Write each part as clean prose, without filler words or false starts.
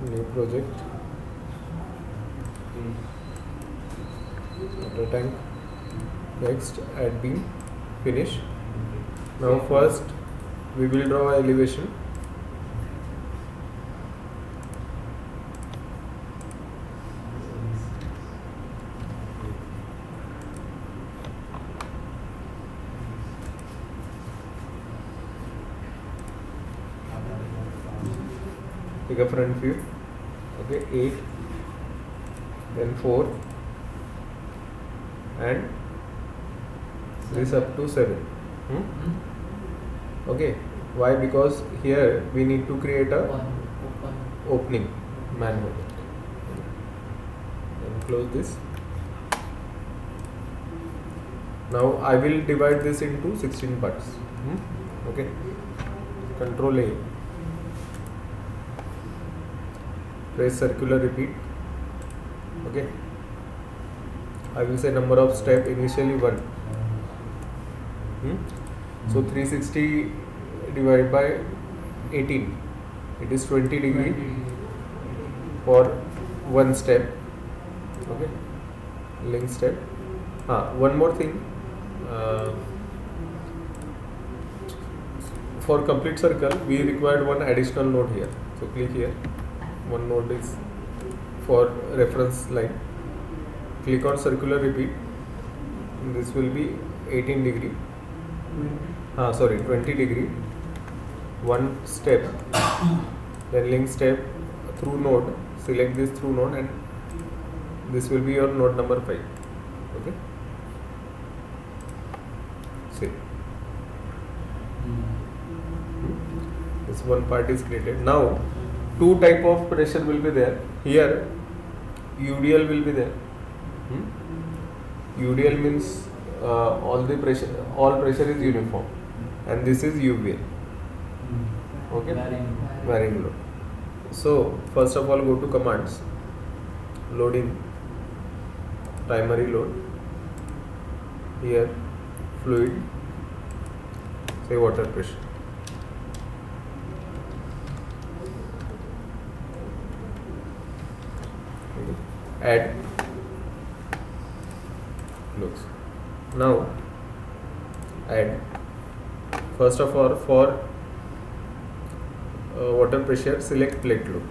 New project, water tank. Next, add beam, finish. Now first we will draw elevation. Take a front view. Okay, 8, then 4, and this up to 7. Okay, why? Because here we need to create a opening manhole. And close this. Now I will divide this into 16 parts. Okay, Control A. Press circular repeat. Okay, I will say number of step initially 1. So 360 divided by 18, it is 20 degree for one step. Okay, link step. One more thing, for complete circle we required one additional node here. So click here, one node is for reference line. Click on circular repeat. This will be 18 degree. 20 degree. One step. Then link step through node. Select this through node, and this will be your node number 5. Okay. See. This one part is created. Now, two type of pressure will be there. Here, UDL will be there. UDL means all pressure is uniform, and this is UVL. Okay, varying load. So first of all, go to commands. Load in primary load. Here, fluid. Say water pressure. Add. Looks. Now add. First of all, for water pressure, select plate load.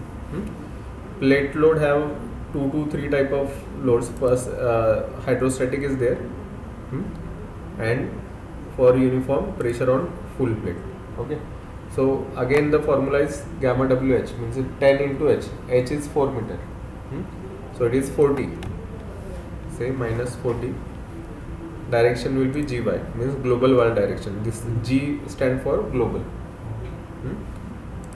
Plate load have 2 to 3 type of loads. First, hydrostatic is there, and for uniform pressure on full plate. Okay. So again the formula is gamma WH, means 10 into H. H is 4 meter. So it is 40. Say minus 40. Direction will be GY, means global wall direction. This G stand for global.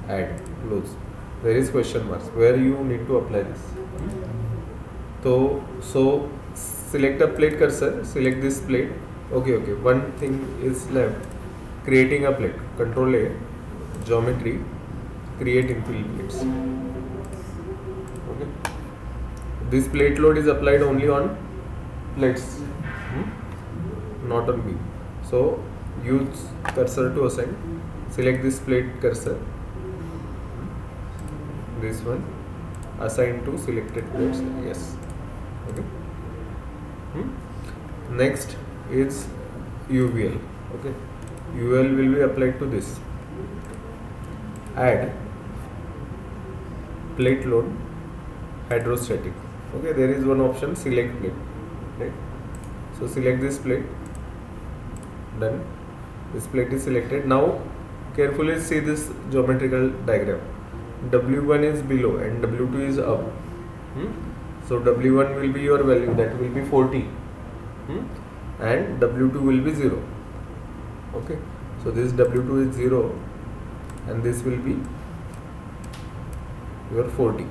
Add, close. There is question marks where you need to apply this. So select a plate cursor. Select this plate. Okay. One thing is left. Creating a plate. Control A. Geometry. Create infill plates. Okay. This plate load is applied only on plates, not on beam. So use cursor to assign. Select this plate cursor. This one. Assign to selected plates. Yes. Okay. Next is UVL. Okay. UVL will be applied to this. Add plate load hydrostatic. Okay, there is one option, select plate. Right. So select this plate. Done. This plate is selected. Now carefully see this geometrical diagram. W1 is below and W2 is up. So W1 will be your value, that will be 40, and W2 will be 0. Okay. So this W2 is 0 and this will be your 40.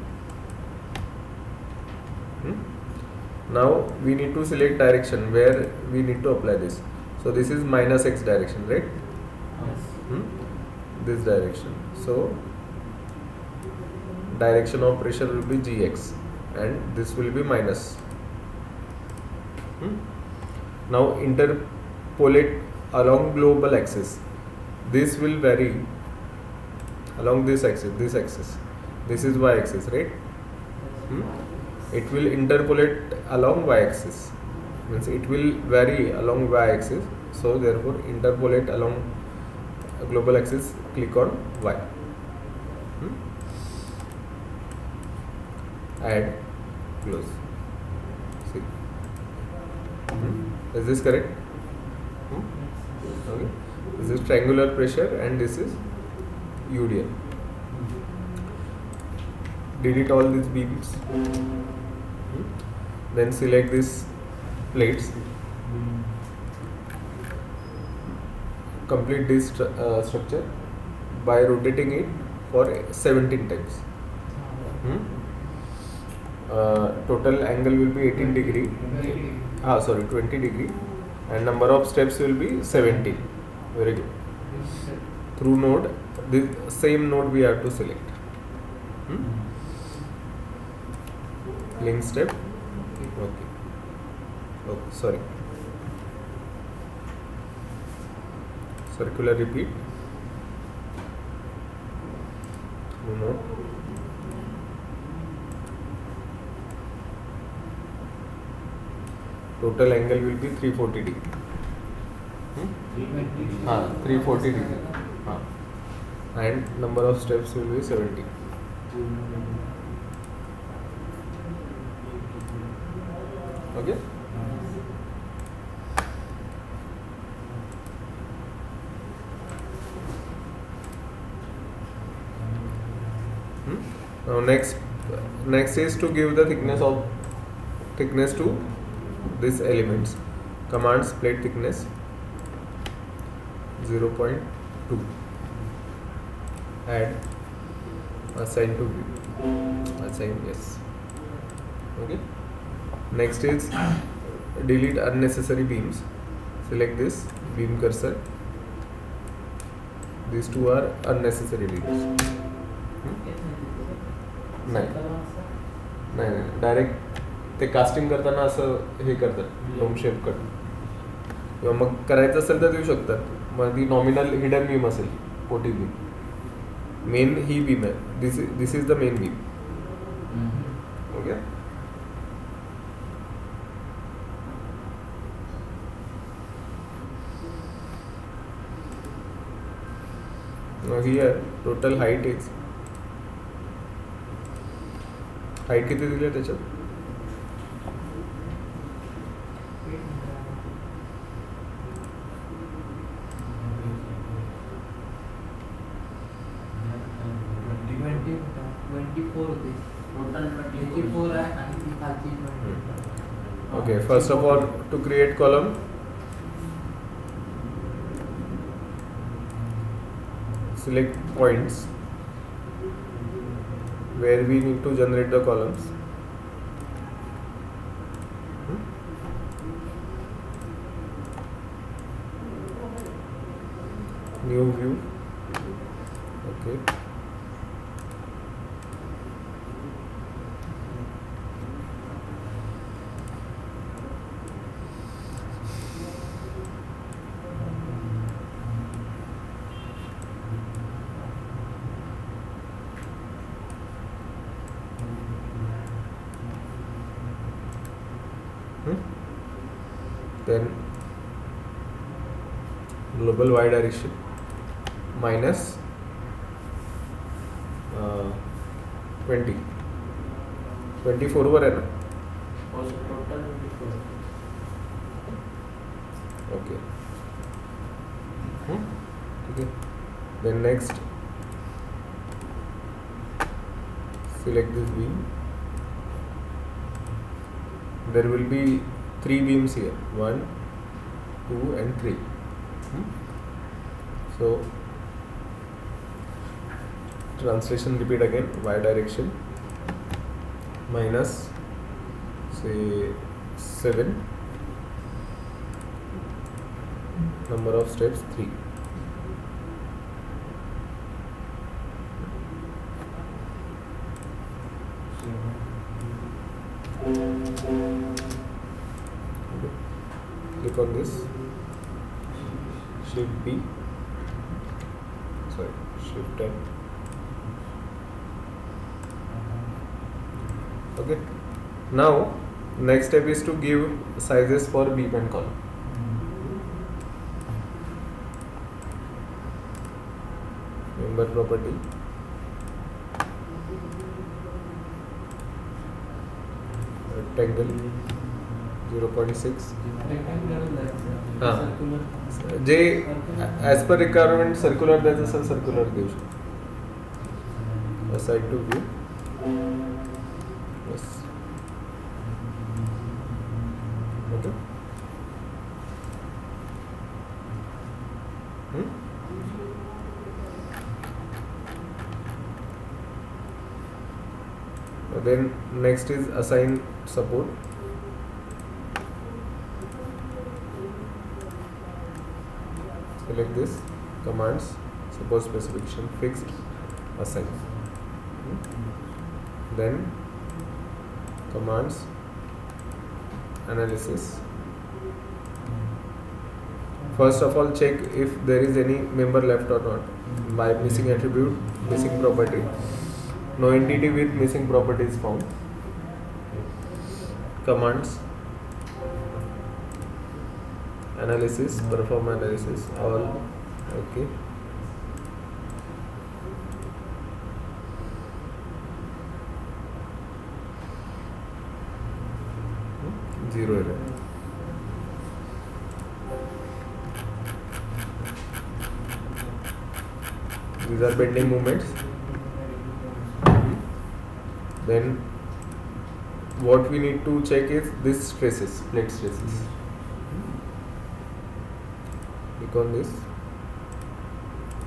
Now we need to select direction where we need to apply this. So this is minus X direction, right? Yes. This direction. So direction of pressure will be Gx and this will be minus. Now interpolate along global axis. This will vary along this axis, This is y-axis, right? It will interpolate along y-axis, means it will vary along y-axis. So therefore, interpolate along global axis. Click on y. Add, close. See, is this correct? Okay. This is triangular pressure and this is UDL. Delete all these beams. Then select these plates. Complete this structure by rotating it for 17 times. Total angle will be 18 degree. 20 degree. And number of steps will be 70. Very good. Through node, the same node we have to select. Link step. Okay. Oh, sorry. Circular repeat. Through node. Total angle will be 340 degree. 340 degree. And number of steps will be 70. Okay. Now next is to give the thickness to these elements. Commands plate thickness 0.2. Add, assign to view. Assign, yes. Okay. Next is delete unnecessary beams. Select this beam cursor. These two are unnecessary beams. नाही direct ते casting करताना असं हे करतात, dome shape cut. किंवा मग करायचं असेल तर देऊ शकतात. मग ती नॉमिनल हिडन बीम असेल, पोटी बीम. मेन ही बीम आहे. This is the main beam. Okay. Here total height is, height किती दिली आहे त्याच्यात? Okay, first of all, to create column, select points where we need to generate the columns. New view. Okay. Then global y direction minus 20. 24 वर है ना? Okay. ठीक है. Then next, select this beam. There will be 3 beams here, 1, 2 and 3. So translation repeat again, y direction minus say 7, number of steps 3. Click on this, Shift N, Okay. Now next step is to give sizes for beam and column. Member property. Rectangle 0.6. J as per requirement circular द्यायचं असेल circular देऊ शकतो. Aside to view. Yes. Okay. Then next is assign support. Select this commands, support specification, fixed, assign. Then commands, analysis. First of all, check if there is any member left or not by missing attribute, missing property. No entity with missing property is found. Commands, analysis, perform analysis, all okay. Zero error. These are bending movements. Then what we need to check is this stresses, plate stresses. Click on this,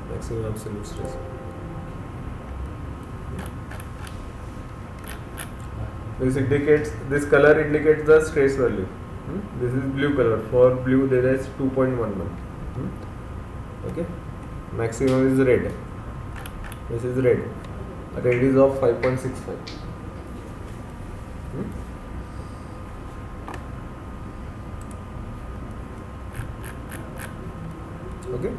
maximum absolute stress. This color indicates the stress value. This is blue color. For blue there is 2.11. Okay. Maximum is red. This is red. Red is of 5.65. Okay.